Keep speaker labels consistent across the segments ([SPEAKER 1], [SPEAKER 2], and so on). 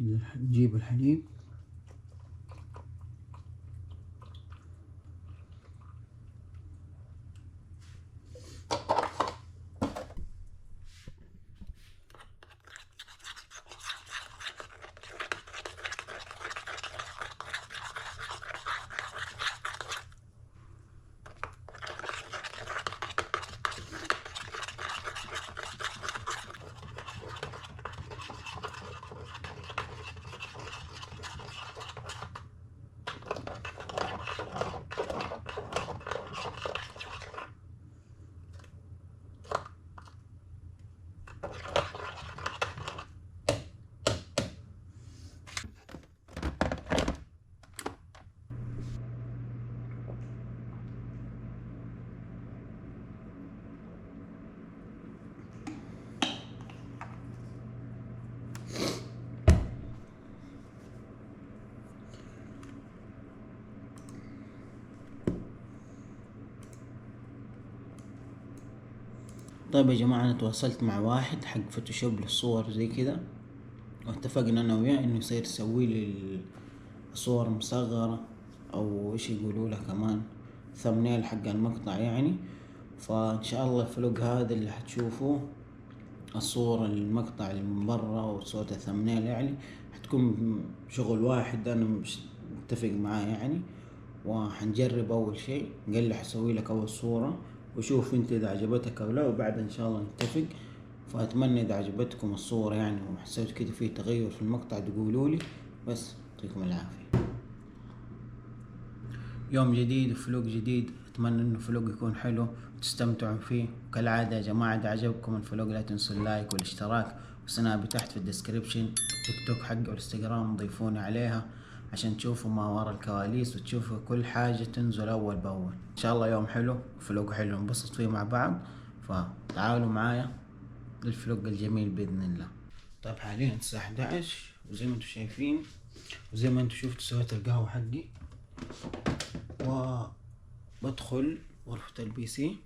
[SPEAKER 1] نجيب الحليب طيب يا جماعة، أنا تواصلت مع واحد حق فوتوشوب للصور زي كده، واتفقنا أنا وياه إنه يصير يسويلي الصور مصغرة أو إيش يقولولها كمان ثمنيل حق المقطع يعني. فإن شاء الله الفلوق هذا اللي حتشوفوه الصورة المقطع اللي من برا وصوت الثمنيل يعني حتكون شغل واحد أنا مش متفق معاه يعني. وحنجرب أول شيء، قال لي حسوي لك أول صورة وشوف انت اذا عجبتك او لا، وبعد ان شاء الله نتفق. فاتمنى اذا عجبتكم الصورة يعني وحسيت كده في تغير في المقطع تقولولي. بس يعطيكم العافية. يوم جديد وفلوق جديد، اتمنى انه فلوق يكون حلو وتستمتعوا فيه. وكالعادة يا جماعة اذا عجبكم الفلوق لا تنسوا اللايك والاشتراك، وسنابي تحت في الديسكريبشن، التيك توك حقي والانستغرام ضيفوني عليها عشان تشوفوا ما وراء الكواليس وتشوفوا كل حاجة تنزل اول باول. ان شاء الله يوم حلو وفلوق حلو نبسط فيه مع بعض، فتعالوا معايا للفلوق الجميل باذن الله. طيب حاليا الساعة 11 وزي ما انتم شايفين وزي ما انتم شفتوا سويت القهوة حقي، وبدخل غرفة البي سي.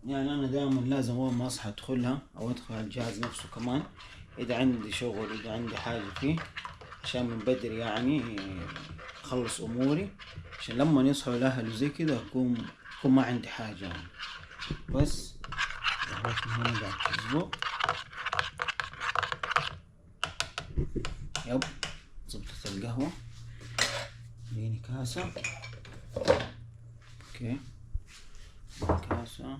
[SPEAKER 1] يعني انا دائما لازم اول ما اصحى ادخلها او ادخل على الجهاز نفسه كمان اذا عندي شغل اذا عندي حاجة فيه، عشان من بدري يعني اخلص اموري، عشان لما يصحوا الاهل وزي كده اكون ما عندي حاجة يعني. بس قهوتنا هنا قاعد تزبط. يب زبطت القهوة، اديني كاسة. اوكي كاسة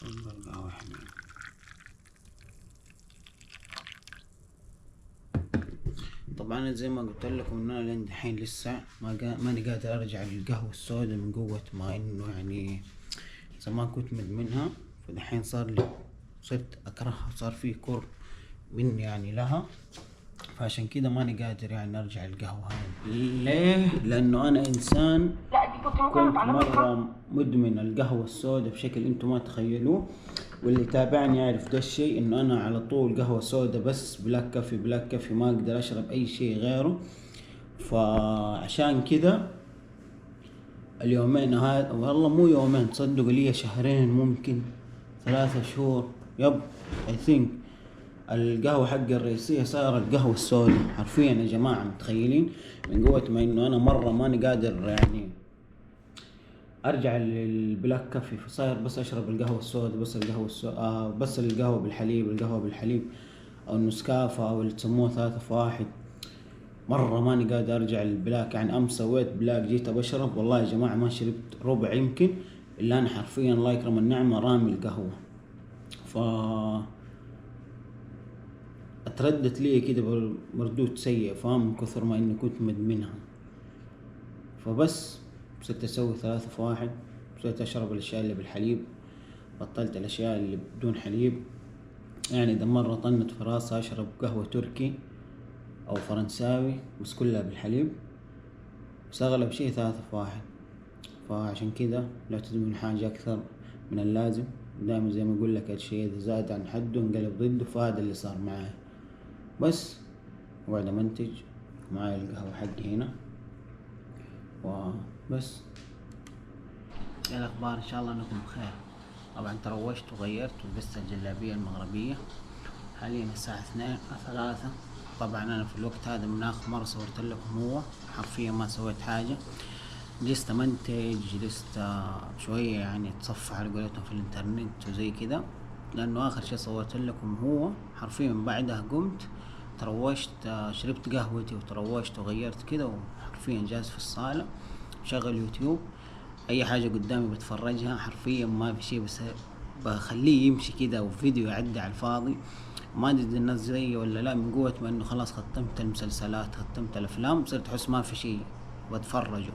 [SPEAKER 1] القهوة حلوة. طبعا زي ما قلت لكم ان انا لين دحين لسه ماني قادر ارجع للقهوة السوداء من قوة ما انه يعني زمان كنت مدمنها، فدحين صرت اكرهها، صار في كره مني يعني لها، فعشان كده ماني قادر يعني ارجع القهوة هاي. ليه؟ لانه انا انسان كنت مرة مدمن القهوة السوداء بشكل انتم ما تخيلوه، واللي تابعني يعرف ده الشيء انه انا على طول قهوة سوداء بس، بلاك كافي بلاك كافي، ما اقدر اشرب اي شيء غيره. فعشان كده اليومين هذا والله مو يومين، تصدقوا لي شهرين ممكن 3 شهور يب I think القهوة حقي الرئيسية صارت القهوة السوداء حرفيا يا جماعة. متخيلين من قوة ما انه انا مرة ماني قادر يعني ارجع للبلاك كافي، فصاير بس اشرب القهوة السوداء، بس القهوة بس القهوة بالحليب او النسكافة او اللي تسموه 3 في 1. مرة ماني قادر ارجع للبلاك يعني. امس سويت بلاك جيت بشرب والله يا جماعة ما شربت ربع يمكن، الا انا حرفيا الله يكرم النعمة رامي القهوة. ف اتردت لي كده مردود سيء، فاهم، من كثر ما اني كنت مدمنها. فبس صرت اسوي 3 في 1، صرت اشرب الاشياء اللي بالحليب، بطلت الاشياء اللي بدون حليب. يعني اذا مرة طنت في راسي اشرب قهوة تركي او فرنساوي بس كلها بالحليب، بس اغلب شيء 3 في 1. فعشان كده لا تدمن حاجة اكثر من اللازم. دائما زي ما اقول لك الشيء اذا زاد عن حده انقلب ضده، فهذا اللي صار معي. بس وقاعد امنتج معاي القهوة حقي هنا وبس. ايه الاخبار؟ ان شاء الله انكم بخير. طبعا تروشت وغيرت ولبست الجلابية المغربية حاليا الساعة 2:03. طبعا انا في الوقت هذا من اخر مرة صورت لكم هو حرفيا ما سويت حاجة، جلست امنتج، جلست شوية يعني اتصفح على قولتهم في الانترنت وزي كذا، لانه اخر شي صورت لكم هو حرفيا. بعدها قمت تروشت، شربت قهوتي وتروشت وغيرت كذا، وحرفيا جالس في الصالة شغل يوتيوب، اي حاجة قدامي بتفرجها، حرفيا ما في شي، بس بخليه يمشي كذا وفيديو يعدي على الفاضي. ما ادري اذا الناس زيي ولا لا، من قوة ما انه خلاص ختمت المسلسلات ختمت الافلام، صرت احس ما في شي بتفرجه،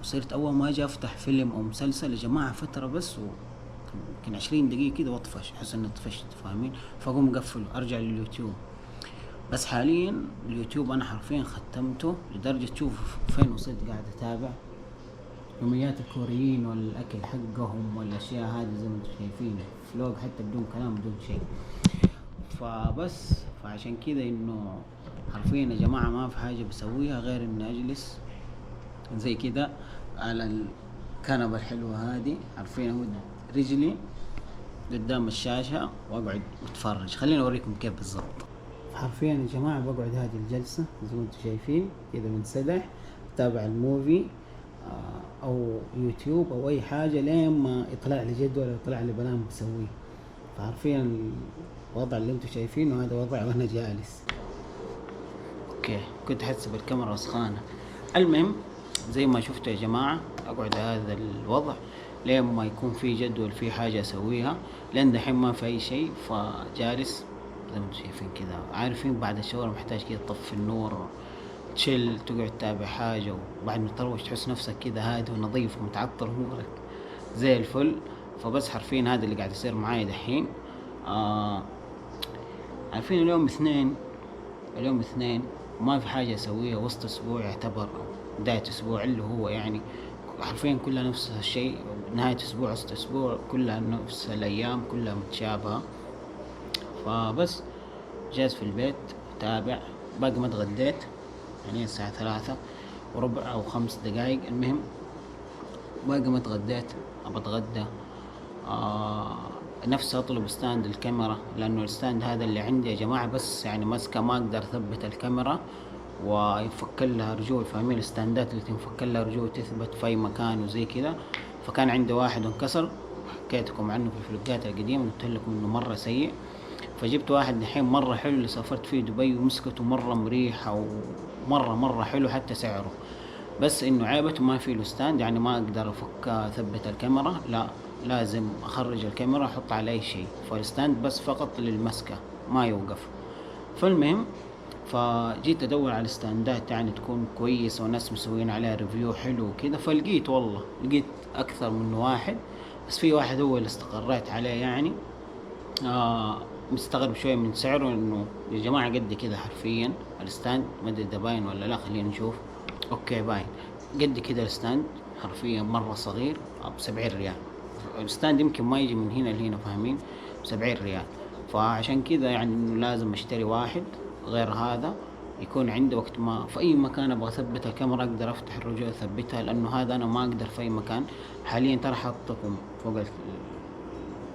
[SPEAKER 1] وصرت اول ما اجي افتح فيلم او مسلسل يا جماعة فترة بس يمكن 20 دقيقة كده واطفش، احس اني طفشت فاهمين، فاقوم اقفله ارجع لليوتيوب. بس حاليا اليوتيوب انا حرفيا ختمته، لدرجة تشوف فين وصلت، قاعد اتابع يوميات الكوريين والاكل حقهم والاشياء هذه زي ما انتم شايفين، فلوج حتى بدون كلام بدون شيء. فعشان كذا انه حرفيا يا جماعة ما في حاجة بسويها غير اني اجلس زي كذا على الكنبة الحلوة هذه، حرفيا امد رجلي قدام الشاشة واقعد اتفرج. خليني اوريكم كيف بالضبط. حرفيا يا جماعة بقعد هذه الجلسة زي ما انتم شايفين كذا، منسدح اتابع الموفي او يوتيوب او اي حاجة لين ما يطلع لي جدول او يطلع لي برنامج بسويه. فحرفيا الوضع اللي انتم شايفينه هذا وضع وانا جالس. اوكي كنت احسب الكاميرا وسخانة. المهم زي ما شفتوا يا جماعة اقعد هذا الوضع لين ما يكون في جدول في حاجة اسويها، لين دحين ما في اي شيء، فجالس زي ما انتم شايفين كذا. عارفين بعد الشغل محتاج كذا تطفي النور، تشيل، تقعد تتابع حاجة، وبعد ما تروح تحس نفسك كذا هادي ونظيف ومتعطر ومغرق زي الفل. فبس حرفيا هذا اللي قاعد يصير معايا دحين. عارفين اليوم اثنين وما في حاجة اسويها، وسط اسبوع يعتبر بداية اسبوع اللي هو يعني حرفيا كلها نفس الشيء، نهاية اسبوع وسط اسبوع كلها نفس الايام كلها متشابهة. فبس جالس في البيت اتابع، باقي ما اتغديت، يعني الساعة 3:15 أو 5 دقايق، المهم باقي ما اتغديت، أبى أتغدى. نفسي أطلب ستاند الكاميرا، لأنه الستاند هذا اللي عندي يا جماعة بس يعني ماسكة ما أقدر أثبت الكاميرا وينفك لها رجول، فاهمين الستاندات اللي تنفك لها رجول تثبت في أي مكان وزي كذا. فكان عندي واحد وانكسر، حكيتكم عنه في الفلوجات القديمة، قلت لكم إنه مرة سيء. فجبت واحد دحين مرة حلو اللي سافرت فيه دبي، ومسكته مرة مريحة ومرة حلو حتى سعره، بس انه عيبته ما فيه له ستاند، يعني ما اقدر افك اثبت الكاميرا، لا لازم اخرج الكاميرا احط على اي شيء، فالستاند بس فقط للمسكة ما يوقف. فالمهم فجيت ادور على ستاندات يعني تكون كويسة وناس مسوين عليها ريفيو حلو وكذا، فلقيت والله لقيت اكثر من واحد، بس في واحد هو اللي استقريت عليه يعني. مستغرب شوية من سعره، انه يا جماعة قد كده حرفيا الستاند، ما ادري اذا باين ولا لا، خلينا نشوف. اوكي باين قد كده الستاند، حرفيا مرة صغير، ب70 ريال. الستاند يمكن ما يجي من هنا لهنا فاهمين، ب70 ريال. فعشان كذا يعني انه لازم اشتري واحد غير هذا يكون عندي، وقت ما في اي مكان ابغى اثبت الكاميرا اقدر افتح الرجوع اثبتها، لانه هذا انا ما اقدر في اي مكان. حاليا ترى حاطكم فوق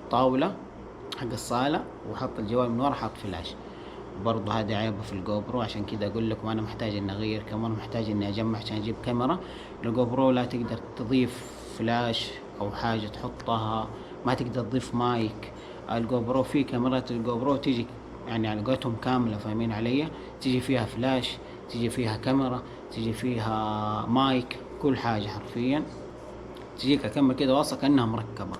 [SPEAKER 1] الطاولة حق الصالة، وحط الجوال من ورا، حط فلاش برضو، هذه عيبة في الجو برو. عشان كذا اقول لكم انا محتاج اني اغير كاميرا، محتاج اني اجمع عشان اجيب كاميرا. الجو برو لا تقدر تضيف فلاش او حاجة تحطها، ما تقدر تضيف مايك. الجو برو في كاميرات الجو برو تيجي يعني على قولتهم كاملة، فاهمين علي، تيجي فيها فلاش، تيجي فيها كاميرا، تيجي فيها مايك، كل حاجة حرفيا تجيك كاميرا كده واصلة كأنها مركبة،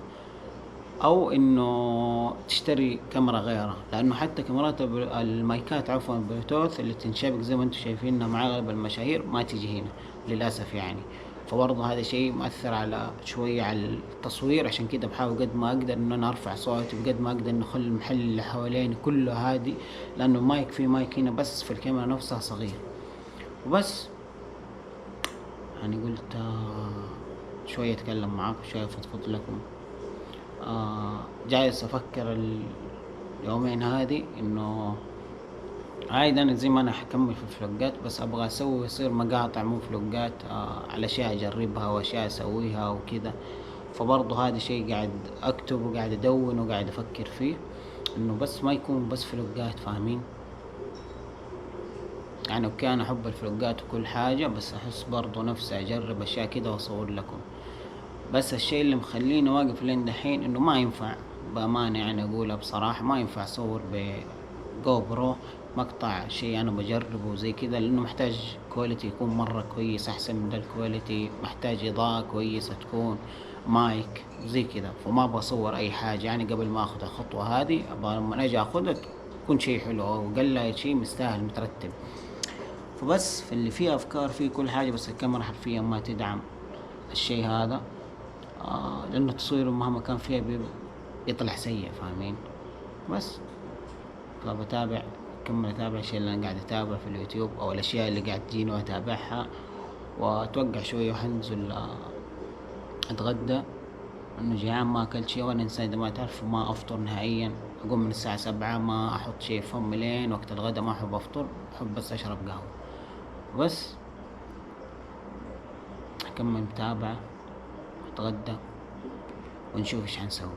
[SPEAKER 1] او انه تشتري كاميرا غيرها، لانه حتى كاميرات المايكات عفوا البلوتوث اللي تنشبك زي ما انتم شايفينها مع اغلب المشاهير ما تيجي هنا للاسف يعني. فبرضه هذا شيء مؤثر على شوية على التصوير، عشان كده بحاول قد ما اقدر انه انا ارفع صوتي، بقد ما اقدر انه اخلي المحل اللي حواليني كله هادي، لانه مايك في مايك هنا بس في الكاميرا نفسها صغير. وبس يعني قلت شوية اتكلم معاكم، شوية افضفض لكم. جايز افكر اليومين هذه انه عادي انا زي ما انا حكمل في الفلوجات، بس ابغى اسوي يصير مقاطع مو فلوجات، على اشياء اجربها واشياء اسويها وكذا. فبرضه هذا شيء قاعد اكتب وقاعد ادون وقاعد افكر فيه، انه بس ما يكون بس فلوقات، فاهمين؟ يعني اوكي انا احب الفلوقات وكل حاجة، بس احس برضه نفسي اجرب اشياء كده واصور لكم. بس الشيء اللي مخليني واقف لين دحين انه ما ينفع بأمانة، يعني اقولها بصراحة، ما ينفع اصور بجو برو مقطع شيء انا بجربه وزي كذا، لانه محتاج كواليتي يكون مرة كويس، احسن من ده الكواليتي، محتاج اضاءة كويسة تكون، مايك زي كذا. فما بصور اي حاجة يعني قبل ما اخذ الخطوة هذه، ابغى لما اجي اخذها تكون شيء حلو، او قل شيء مستاهل مترتب. فبس فاللي فيه افكار فيه كل حاجة، بس الكاميرا حرفيا ما تدعم الشيء هذا. لأنه تصويره مهما كان فيها بيطلع سيء، فاهمين؟ بس فبتابع، كمل أتابع الشيء اللي أنا قاعد أتابعه في اليوتيوب، أو الأشياء اللي قاعد تجيني وأتابعها، وأتوقع شوية وحنزل أتغدى، إنه جيعان ما أكلت شيء. وأنا إنسان إذا ما تعرف ما أفطر نهائيا، أقوم من الساعة 7 ما أحط شيء في فمي لين وقت الغدا، ما أحب أفطر، أحب بس أشرب قهوة. بس أكمل متابعة، أتغدى ونشوف إيش حنسوي.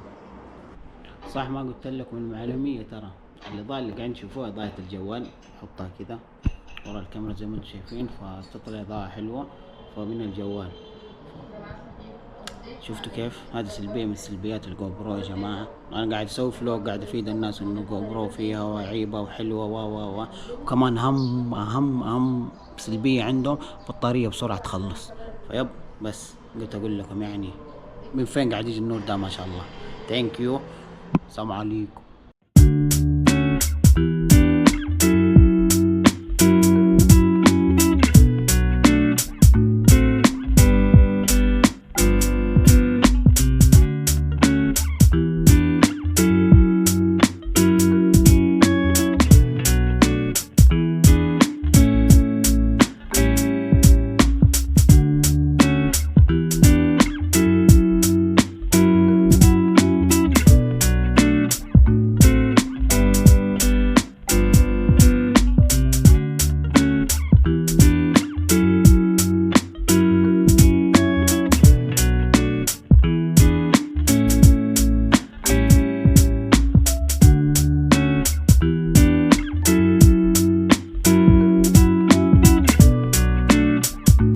[SPEAKER 1] صح ما قلت لكم المعلومية، ترى الإضاءة اللي قاعدين تشوفوها إضاءة الجوال، حطها كذا ورا الكاميرا زي ما انتم شايفين، فتطلع إضاءة حلوة، فمن الجوال. شفتوا كيف؟ هذه سلبية من سلبيات الجو برو يا جماعة. أنا قاعد أسوي فلوق، قاعد أفيد الناس إنه جو برو فيها وعيبة وحلوة وكمان أهم سلبية عندهم بطارية بسرعة تخلص. فيب بس قلت أقول لكم يعني من فين قاعد يجي النور ده، ما شاء الله. ثانك يو، السلام عليكم.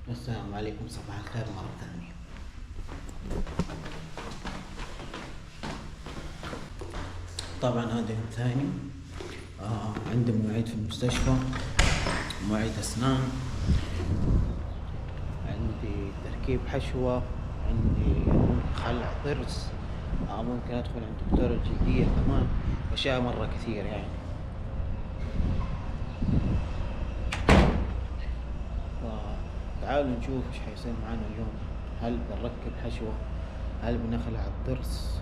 [SPEAKER 1] السلام عليكم، صباح الخير مرة ثانية. طبعا هذا يوم ثاني، عندي مواعيد في المستشفى، مواعيد أسنان، عندي تركيب حشوة، عندي خلع ضرس، ممكن أدخل عند دكتور الجلدية كمان، أشياء مرة كثير يعني. تعالوا نشوف ايش حيصير معانا اليوم. هل بنركب حشوة؟ هل بنخلع الضرس؟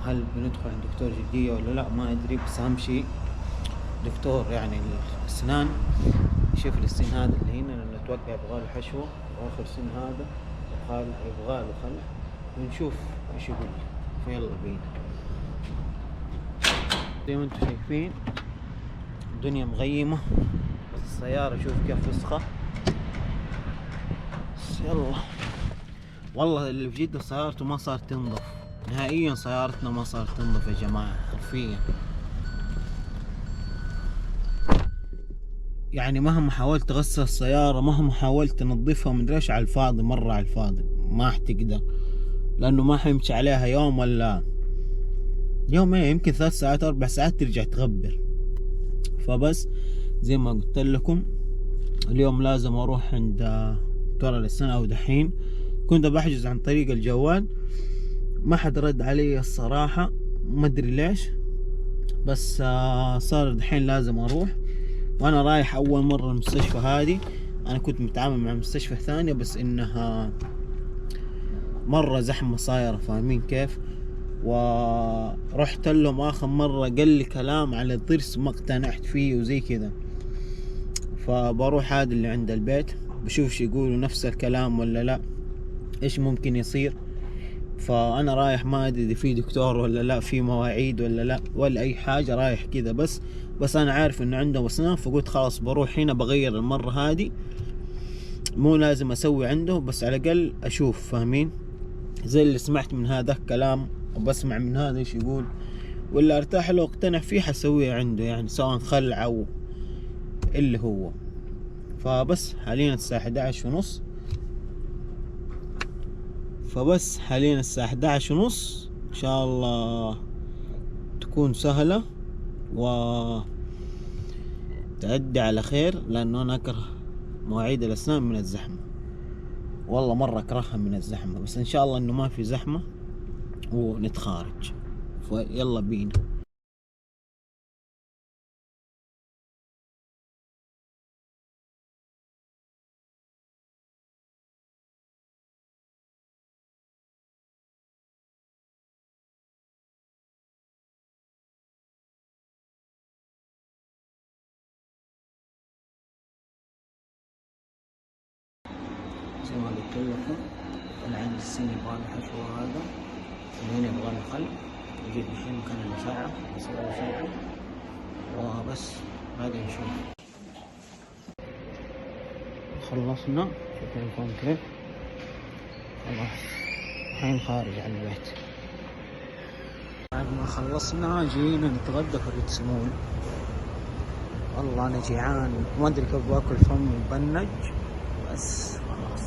[SPEAKER 1] هل بندخل عند دكتور جلدية ولا لا؟ ما ادري، بس اهم شيء دكتور يعني الاسنان يشوف السن هذا اللي هنا، لانه اتوقع يبغاله حشوة، واخر سن هذا يبغاله خلع، ونشوف ايش يقول. فيلا بينا. زي ما انتم شايفين الدنيا مغيمة، بس السيارة شوف كيف وسخة. يلا والله اللي في جدة سيارته ما صارت تنظف نهائيا، سيارتنا ما صارت تنظف يا جماعة حرفيا. يعني مهما حاولت اغسل السيارة، مهما حاولت انظفها، مدري ايش، على الفاضي، مرة على الفاضي، ما حتقدر، لانه ما حيمشي عليها يوم ولا يوم، يمكن 3 ساعات 4 ساعات ترجع تغبر. فبس زي ما قلت لكم اليوم لازم اروح عند دكتور الاسنان، او دحين كنت بحجز عن طريق الجوال، ما حد رد علي الصراحة، ما ادري ليش، بس صار دحين لازم اروح. وانا رايح اول مرة المستشفى هذه، انا كنت متعامل مع مستشفى ثانية بس انها مرة زحمة صايرة، فاهمين كيف؟ ورحت لهم اخر مرة قال لي كلام على الضرس ما اقتنعت فيه وزي كذا، فبروح هذا اللي عند البيت بشوف شو يقولوا، نفس الكلام ولا لا، ايش ممكن يصير. فانا رايح ما ادري اذا في دكتور ولا لا، في مواعيد ولا لا، ولا اي حاجة، رايح كذا بس انا عارف انه عندهم اسنان، فقلت خلاص بروح هنا، بغير المرة هذه، مو لازم اسوي عنده، بس على الاقل اشوف، فاهمين؟ زي اللي سمعت من هذا كلام وبسمع من هذا ايش يقول، واللي ارتاح له واقتنع فيه حسويه عنده، يعني سواء خلع او اللي هو. فبس حاليا الساعة 11:30، ان شاء الله تكون سهلة وتعدي على خير، لانه انا اكره مواعيد الاسنان من الزحمة، والله مرة اكرهها من الزحمة. بس ان شاء الله انه ما في زحمة ونتخارج، فيلا بينا. زي ما قلت لكم انا عندي السن يبغى له حشوة، هذا هنا يبغى له خلق، نجيب الحين مكان الأشعة نسوي أشعة وبس بعدين نشوف. خلصنا شوف الفون كيف، خلاص الحين خارج على البيت. بعد ما خلصنا جينا نتغدى في الريد سمول. والله انا جيعان ما ادري كيف باكل، فم مبنج بس خلاص.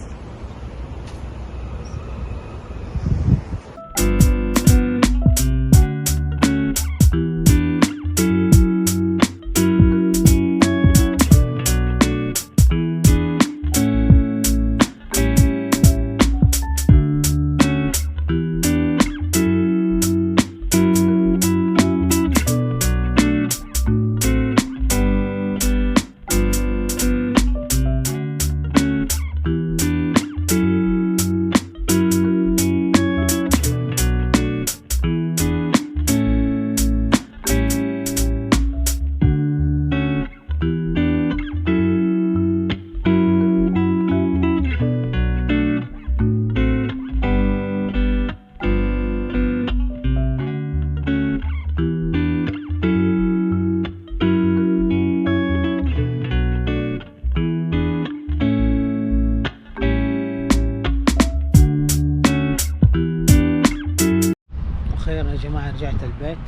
[SPEAKER 1] اخيرا يا جماعة رجعت البيت.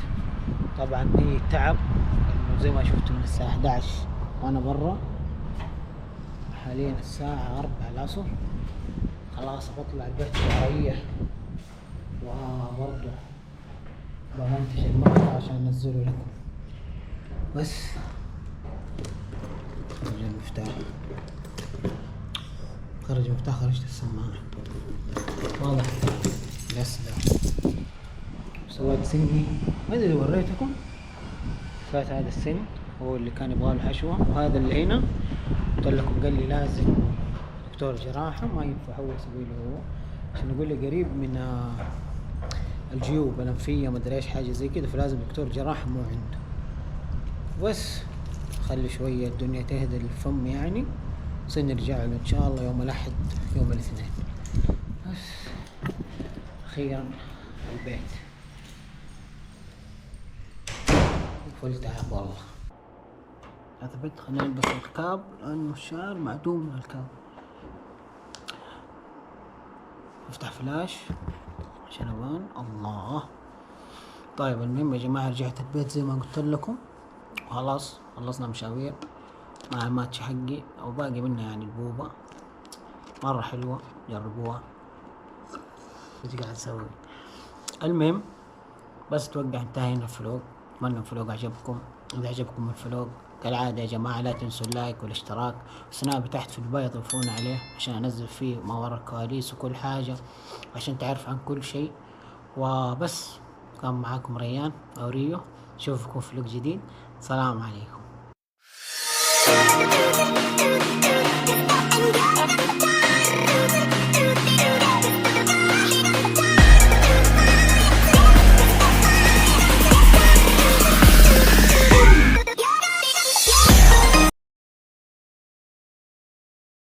[SPEAKER 1] طبعا هي تعب لانه زي ما شفتوا من الساعة 11 وانا برا. حاليا الساعة 4 العصر، خلاص بطلع البيت اريح، وبرضه بمنتج المقطع عشان انزله لكم. بس خرج المفتاح خرجت السماعة واضح. بس ده سويت سني، ما ادري وريتكم. فات هذا السن هو اللي كان يبغى له حشوة، وهذا اللي هنا قلت لكم قال لي لازم دكتور جراحة، ما ينفع هو يسوي له هو، عشان يقول لي قريب من الجيوب الأنفية ما ادري ايش حاجة زي كده، فلازم دكتور جراحة مو عنده. بس خلي شوية الدنيا تهدى الفم يعني، نرجع له ان شاء الله يوم الأحد يوم الاثنين. بس أخيرا البيت فل تعب والله. اثبت خلينا نلبس الكاب لانه الشارع معدوم من الكاب. افتح فلاش عشان ابان الله. طيب المهم يا جماعة رجعت البيت زي ما قلت لكم، وخلاص خلصنا مشاوير مع الماتش حقي او باقي منها يعني. البوبة مرة حلوة جربوها. ايش قاعد اسوي؟ المهم بس توقع انتهى هنا الفلوق. اتمنى الفلوق عجبكم. اذا عجبكم الفلوق كالعادة يا جماعة لا تنسوا اللايك والاشتراك، سناب تحت في البايض يضيفونا عليه عشان انزل فيه ما وراء الكواليس وكل حاجة عشان تعرف عن كل شيء. وبس كان معاكم ريان او ريو، اشوفكم في فلوق جديد. سلام عليكم.